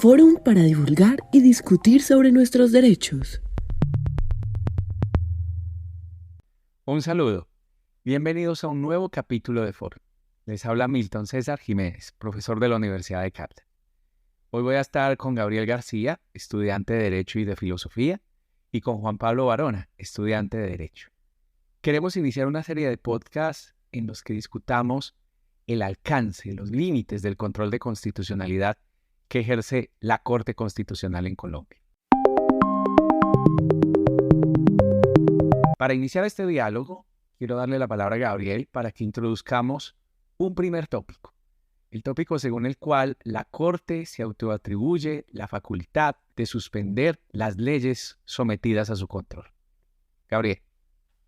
fórum para divulgar y discutir sobre nuestros derechos. Un saludo. Bienvenidos a un nuevo capítulo de Foro. Les habla Milton César Jiménez, profesor de la Universidad de Caldas. Hoy voy a estar con Gabriel García, estudiante de Derecho y de Filosofía, y con Juan Pablo Barona, estudiante de Derecho. Queremos iniciar una serie de podcasts en los que discutamos el alcance, los límites del control de constitucionalidad que ejerce la Corte Constitucional en Colombia. Para iniciar este diálogo, quiero darle la palabra a Gabriel para que introduzcamos un primer tópico. El tópico según el cual la Corte se autoatribuye la facultad de suspender las leyes sometidas a su control. Gabriel.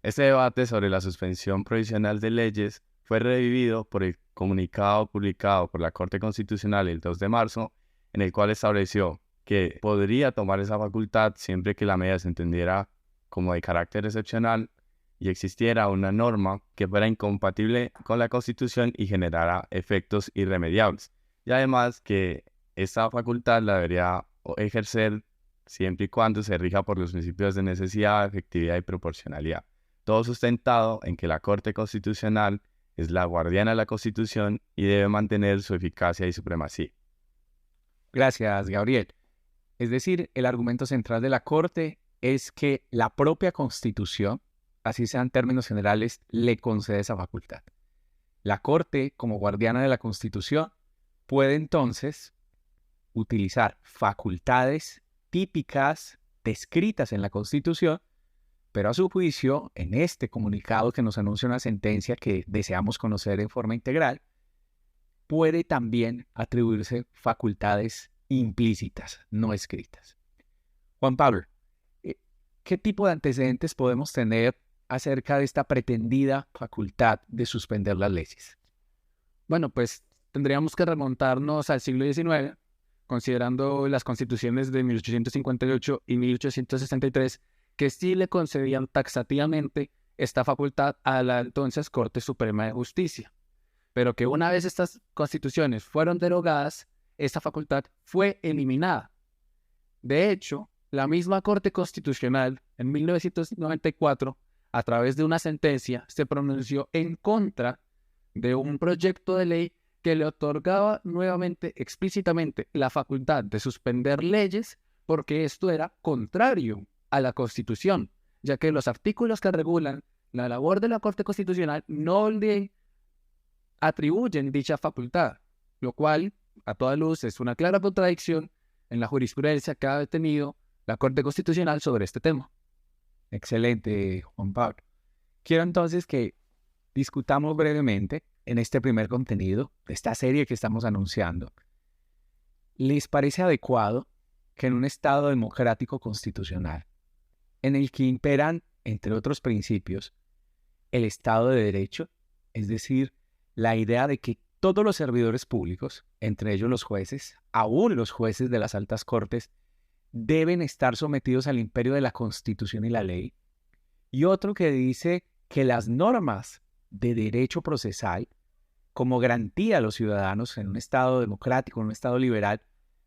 Este debate sobre la suspensión provisional de leyes fue revivido por el comunicado publicado por la Corte Constitucional el 2 de marzo, en el cual estableció que podría tomar esa facultad siempre que la medida se entendiera como de carácter excepcional y existiera una norma que fuera incompatible con la Constitución y generara efectos irremediables. Y además que esta facultad la debería ejercer siempre y cuando se rija por los principios de necesidad, efectividad y proporcionalidad. Todo sustentado en que la Corte Constitucional es la guardiana de la Constitución y debe mantener su eficacia y supremacía. Gracias, Gabriel. Es decir, el argumento central de la Corte es que la propia Constitución, así sean términos generales, le concede esa facultad. La Corte, como guardiana de la Constitución, puede entonces utilizar facultades típicas descritas en la Constitución, pero a su juicio, en este comunicado que nos anuncia una sentencia que deseamos conocer en forma integral, puede también atribuirse facultades implícitas, no escritas. Juan Pablo, ¿qué tipo de antecedentes podemos tener acerca de esta pretendida facultad de suspender las leyes? Bueno, pues tendríamos que remontarnos al siglo XIX, considerando las constituciones de 1858 y 1863, que sí le concedían taxativamente esta facultad a la entonces Corte Suprema de Justicia, pero que una vez estas constituciones fueron derogadas, esta facultad fue eliminada. De hecho, la misma Corte Constitucional, en 1994, a través de una sentencia, se pronunció en contra de un proyecto de ley que le otorgaba nuevamente, explícitamente, la facultad de suspender leyes porque esto era contrario a la Constitución, ya que los artículos que regulan la labor de la Corte Constitucional no le atribuyen dicha facultad, lo cual, a toda luz, es una clara contradicción en la jurisprudencia que ha tenido la Corte Constitucional sobre este tema. Excelente, Juan Pablo. Quiero entonces que discutamos brevemente en este primer contenido de esta serie que estamos anunciando. ¿Les parece adecuado que en un Estado democrático constitucional, en el que imperan, entre otros principios, el Estado de Derecho, es decir, la idea de que todos los servidores públicos, entre ellos los jueces, aún los jueces de las altas cortes, deben estar sometidos al imperio de la Constitución y la ley, y otro que dice que las normas de derecho procesal, como garantía a los ciudadanos en un Estado democrático, en un Estado liberal,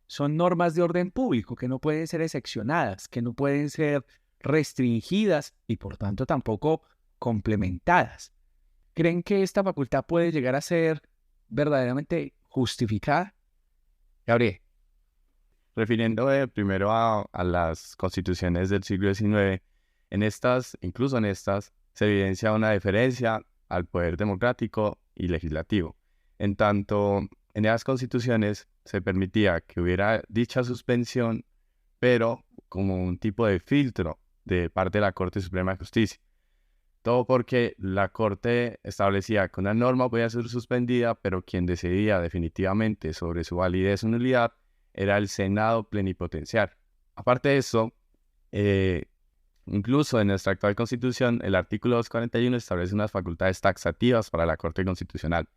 son normas de orden público que no pueden ser excepcionadas, que no pueden ser restringidas y por tanto tampoco complementadas? ¿Creen que esta facultad puede llegar a ser verdaderamente justificada? Gabriel. Refiriendo primero a las constituciones del siglo XIX, incluso en estas, se evidencia una diferencia al poder democrático y legislativo. En tanto, en esas constituciones se permitía que hubiera dicha suspensión, pero como un tipo de filtro de parte de la Corte Suprema de Justicia. Todo porque la Corte establecía que una norma podía ser suspendida, pero quien decidía definitivamente sobre su validez o nulidad era el Senado plenipotenciario. Aparte de eso, incluso en nuestra actual Constitución, el artículo 241 establece unas facultades taxativas para la Corte Constitucional.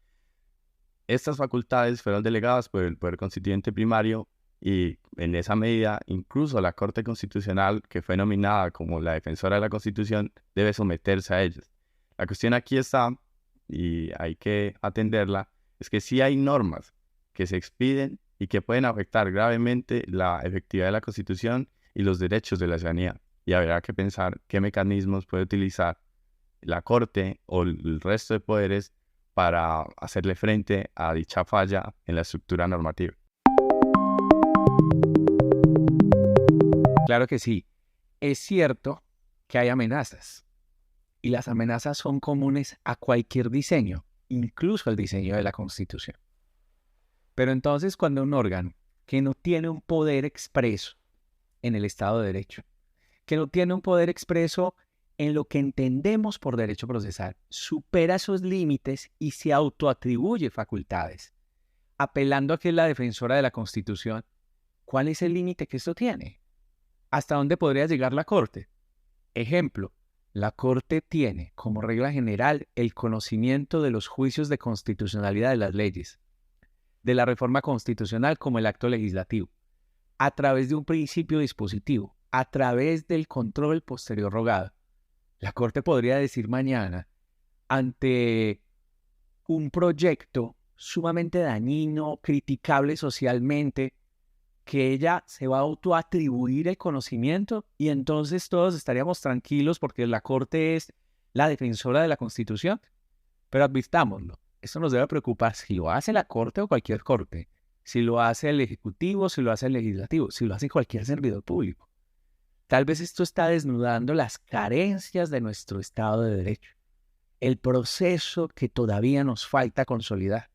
Estas facultades fueron delegadas por el Poder Constituyente Primario y en esa medida, incluso la Corte Constitucional, que fue nominada como la defensora de la Constitución, debe someterse a ellas. La cuestión aquí está, y hay que atenderla, es que sí hay normas que se expiden y que pueden afectar gravemente la efectividad de la Constitución y los derechos de la ciudadanía. Y habrá que pensar qué mecanismos puede utilizar la Corte o el resto de poderes para hacerle frente a dicha falla en la estructura normativa. Claro que sí. Es cierto que hay amenazas y las amenazas son comunes a cualquier diseño, incluso al diseño de la Constitución. Pero entonces cuando un órgano que no tiene un poder expreso en el Estado de Derecho, que no tiene un poder expreso en lo que entendemos por derecho procesal, supera esos límites y se autoatribuye facultades, apelando a que es la defensora de la Constitución, ¿cuál es el límite que esto tiene? ¿Hasta dónde podría llegar la Corte? Ejemplo, la Corte tiene como regla general el conocimiento de los juicios de constitucionalidad de las leyes, de la reforma constitucional como el acto legislativo, a través de un principio dispositivo, a través del control posterior rogado. La Corte podría decir mañana, ante un proyecto sumamente dañino, criticable socialmente, que ella se va a autoatribuir el conocimiento y entonces todos estaríamos tranquilos porque la Corte es la defensora de la Constitución. Pero advirtámoslo, esto nos debe preocupar si lo hace la Corte o cualquier Corte, si lo hace el Ejecutivo, si lo hace el Legislativo, si lo hace cualquier servidor público. Tal vez esto está desnudando las carencias de nuestro Estado de Derecho, el proceso que todavía nos falta consolidar.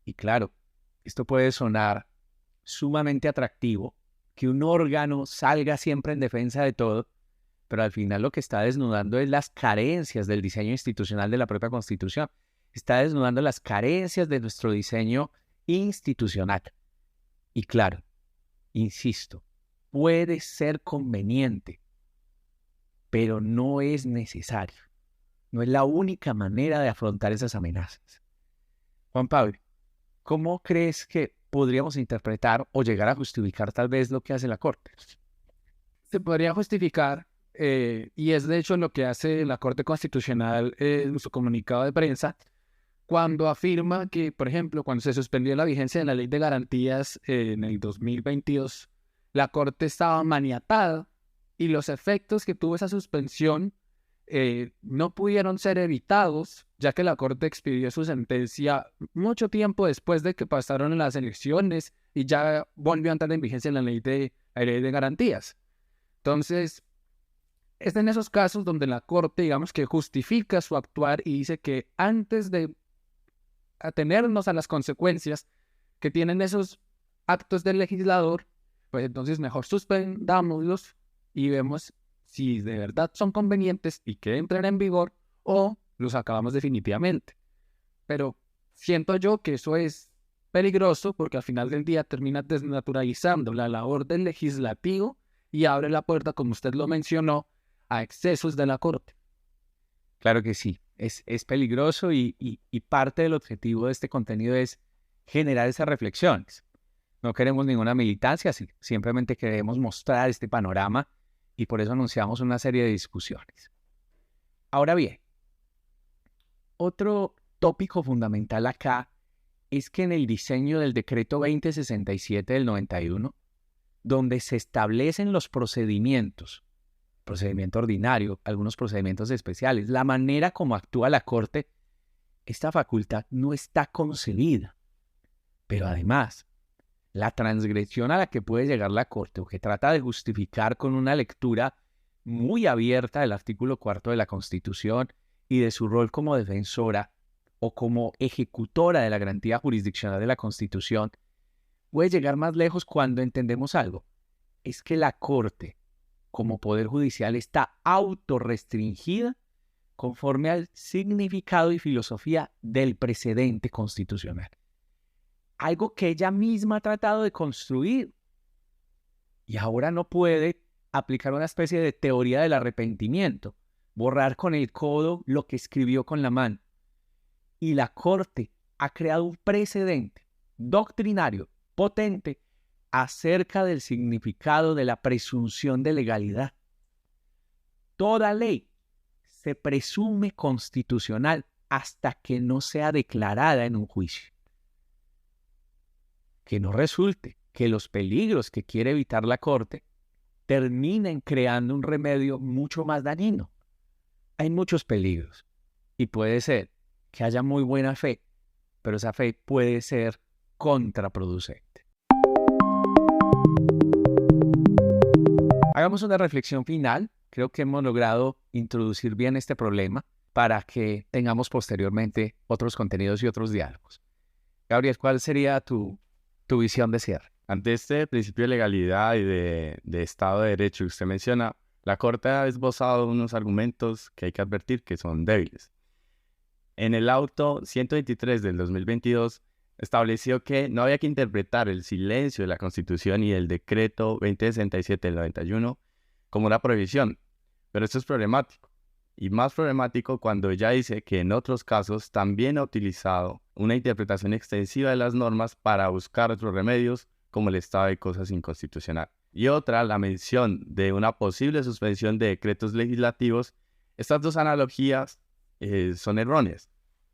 Y claro, esto puede sonar sumamente atractivo, que un órgano salga siempre en defensa de todo, pero al final lo que está desnudando es las carencias del diseño institucional de la propia Constitución. Está desnudando las carencias de nuestro diseño institucional. Y claro, insisto, puede ser conveniente, pero no es necesario. No es la única manera de afrontar esas amenazas. Juan Pablo, ¿cómo crees que podríamos interpretar o llegar a justificar tal vez lo que hace la Corte? Se podría justificar, y es de hecho lo que hace la Corte Constitucional en su comunicado de prensa, cuando afirma que, por ejemplo, cuando se suspendió la vigencia de la Ley de Garantías en el 2022, la Corte estaba maniatada y los efectos que tuvo esa suspensión no pudieron ser evitados, ya que la Corte expidió su sentencia mucho tiempo después de que pasaron las elecciones y ya volvió a entrar en vigencia la ley de garantías. Entonces, es en esos casos donde la Corte, digamos, que justifica su actuar y dice que antes de atenernos a las consecuencias que tienen esos actos del legislador, pues entonces mejor suspendámoslos y vemos si de verdad son convenientes y que entren en vigor o los acabamos definitivamente. Pero siento yo que eso es peligroso porque al final del día termina desnaturalizando la labor del legislativo y abre la puerta, como usted lo mencionó, a excesos de la Corte. Claro que sí, es peligroso y parte del objetivo de este contenido es generar esas reflexiones. No queremos ninguna militancia, simplemente queremos mostrar este panorama y por eso anunciamos una serie de discusiones. Ahora bien, otro tópico fundamental acá es que en el diseño del decreto 2067 del 91, donde se establecen los procedimientos, procedimiento ordinario, algunos procedimientos especiales, la manera como actúa la Corte, esta facultad no está concebida. Pero además, la transgresión a la que puede llegar la Corte o que trata de justificar con una lectura muy abierta del artículo 4 de la Constitución y de su rol como defensora o como ejecutora de la garantía jurisdiccional de la Constitución, puede llegar más lejos cuando entendemos algo. Es que la Corte, como poder judicial, está autorrestringida conforme al significado y filosofía del precedente constitucional. Algo que ella misma ha tratado de construir y ahora no puede aplicar una especie de teoría del arrepentimiento, borrar con el codo lo que escribió con la mano. Y la Corte ha creado un precedente doctrinario potente acerca del significado de la presunción de legalidad. Toda ley se presume constitucional hasta que no sea declarada en un juicio. que no resulte que los peligros que quiere evitar la Corte terminen creando un remedio mucho más dañino. Hay muchos peligros y puede ser que haya muy buena fe, pero esa fe puede ser contraproducente. Hagamos una reflexión final. Creo que hemos logrado introducir bien este problema para que tengamos posteriormente otros contenidos y otros diálogos. Gabriel, ¿cuál sería tu visión de cierre? Ante este principio de legalidad y de Estado de Derecho que usted menciona, la Corte ha esbozado unos argumentos que hay que advertir que son débiles. En el auto 123 del 2022 estableció que no había que interpretar el silencio de la Constitución y el decreto 2067 del 91 como una prohibición, pero esto es problemático. Y más problemático cuando ella dice que en otros casos también ha utilizado una interpretación extensiva de las normas para buscar otros remedios como el estado de cosas inconstitucional. Y otra, la mención de una posible suspensión de decretos legislativos. Estas dos analogías son erróneas,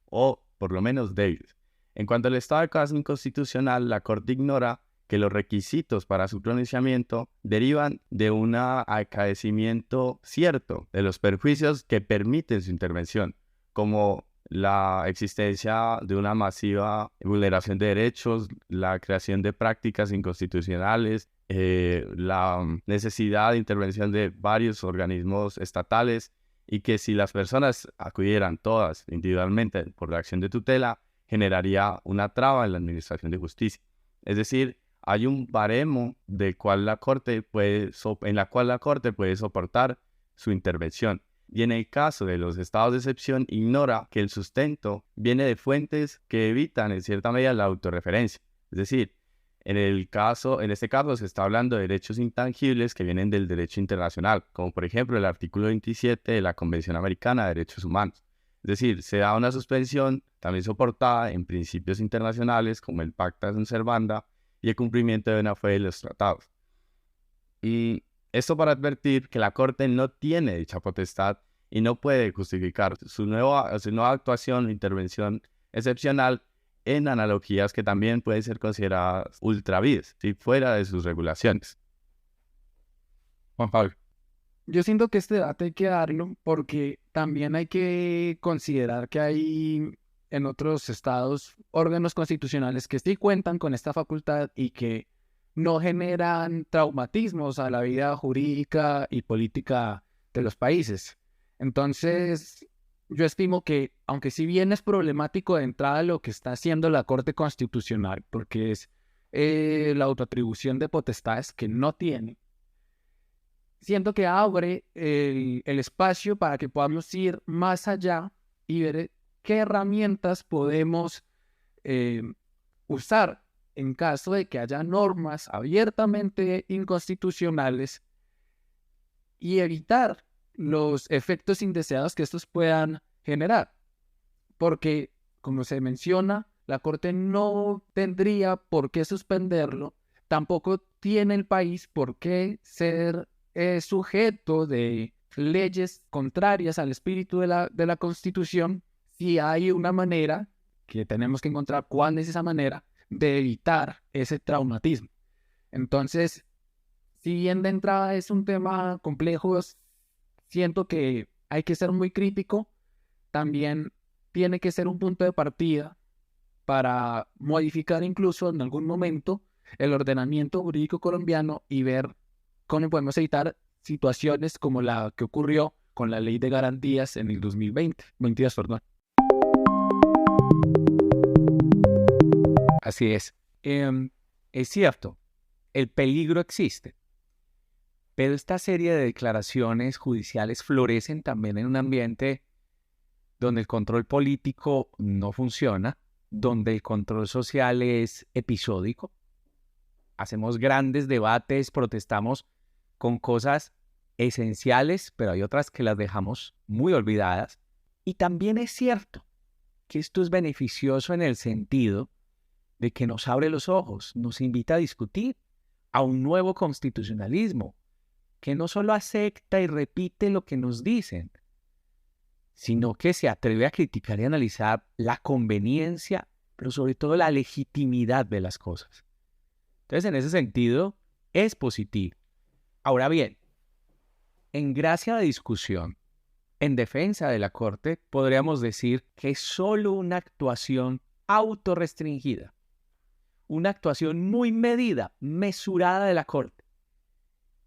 o por lo menos débiles. En cuanto al estado de cosas inconstitucional, la Corte ignora que los requisitos para su pronunciamiento derivan de un acaecimiento cierto de los perjuicios que permiten su intervención, como la existencia de una masiva vulneración de derechos, la creación de prácticas inconstitucionales, la necesidad de intervención de varios organismos estatales, y que si las personas acudieran todas individualmente por la acción de tutela, generaría una traba en la administración de justicia. Es decir, hay un baremo en la cual la Corte puede soportar su intervención. Y en el caso de los estados de excepción, ignora que el sustento viene de fuentes que evitan en cierta medida la autorreferencia. Es decir, en este caso se está hablando de derechos intangibles que vienen del derecho internacional, como por ejemplo el artículo 27 de la Convención Americana de Derechos Humanos. Es decir, se da una suspensión también soportada en principios internacionales como el Pacta Sunt Servanda y el cumplimiento de buena fe de los tratados. Y esto para advertir que la Corte no tiene dicha potestad y no puede justificar su nueva actuación o intervención excepcional en analogías que también pueden ser consideradas ultravides, ¿sí?, fuera de sus regulaciones. Juan Pablo. Yo siento que este debate hay que darlo porque también hay que considerar que hay en otros estados órganos constitucionales que sí cuentan con esta facultad y que no generan traumatismos a la vida jurídica y política de los países. Entonces, yo estimo que, aunque si bien es problemático de entrada lo que está haciendo la Corte Constitucional, porque es la autoatribución de potestades que no tiene, siento que abre el espacio para que podamos ir más allá y ver qué herramientas podemos usar en caso de que haya normas abiertamente inconstitucionales y evitar los efectos indeseados que estos puedan generar. Porque, como se menciona, la Corte no tendría por qué suspenderlo, tampoco tiene el país por qué ser sujeto de leyes contrarias al espíritu de la Constitución, si hay una manera, que tenemos que encontrar cuál es esa manera, de evitar ese traumatismo. Entonces, si bien de entrada es un tema complejo, siento que hay que ser muy crítico, también tiene que ser un punto de partida para modificar incluso en algún momento el ordenamiento jurídico colombiano y ver cómo podemos evitar situaciones como la que ocurrió con la Ley de Garantías en el 2022, perdón. Así es. Es cierto, el peligro existe, pero esta serie de declaraciones judiciales florecen también en un ambiente donde el control político no funciona, donde el control social es episódico. Hacemos grandes debates, protestamos con cosas esenciales, pero hay otras que las dejamos muy olvidadas. Y también es cierto que esto es beneficioso en el sentido de que nos abre los ojos, nos invita a discutir a un nuevo constitucionalismo, que no solo acepta y repite lo que nos dicen, sino que se atreve a criticar y analizar la conveniencia, pero sobre todo la legitimidad de las cosas. Entonces, en ese sentido, es positivo. Ahora bien, en gracia de discusión, en defensa de la Corte, podríamos decir que es solo una actuación autorrestringida, una actuación muy medida, mesurada de la Corte,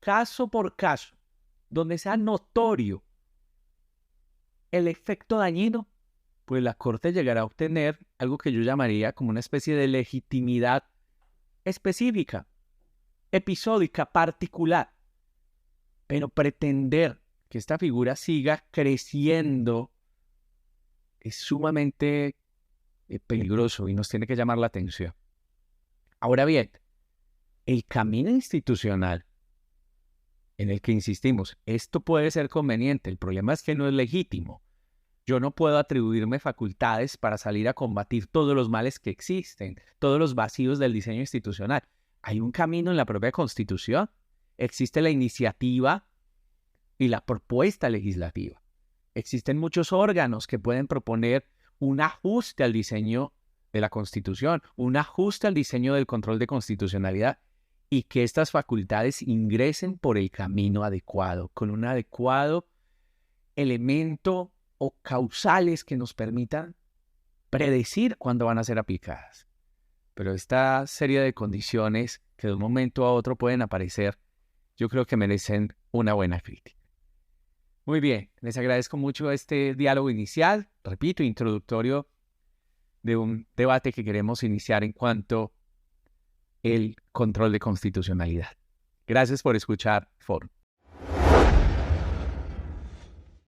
caso por caso, donde sea notorio el efecto dañino, pues la Corte llegará a obtener algo que yo llamaría como una especie de legitimidad específica, episódica, particular. Pero pretender que esta figura siga creciendo es sumamente peligroso y nos tiene que llamar la atención. Ahora bien, el camino institucional en el que insistimos, esto puede ser conveniente, el problema es que no es legítimo. Yo no puedo atribuirme facultades para salir a combatir todos los males que existen, todos los vacíos del diseño institucional. Hay un camino en la propia Constitución. Existe la iniciativa y la propuesta legislativa. Existen muchos órganos que pueden proponer un ajuste al diseño de la Constitución, un ajuste al diseño del control de constitucionalidad y que estas facultades ingresen por el camino adecuado, con un adecuado elemento o causales que nos permitan predecir cuándo van a ser aplicadas. Pero esta serie de condiciones que de un momento a otro pueden aparecer, yo creo que merecen una buena crítica. Muy bien, les agradezco mucho este diálogo inicial, repito, introductorio de un debate que queremos iniciar en cuanto al control de constitucionalidad. Gracias por escuchar Foro.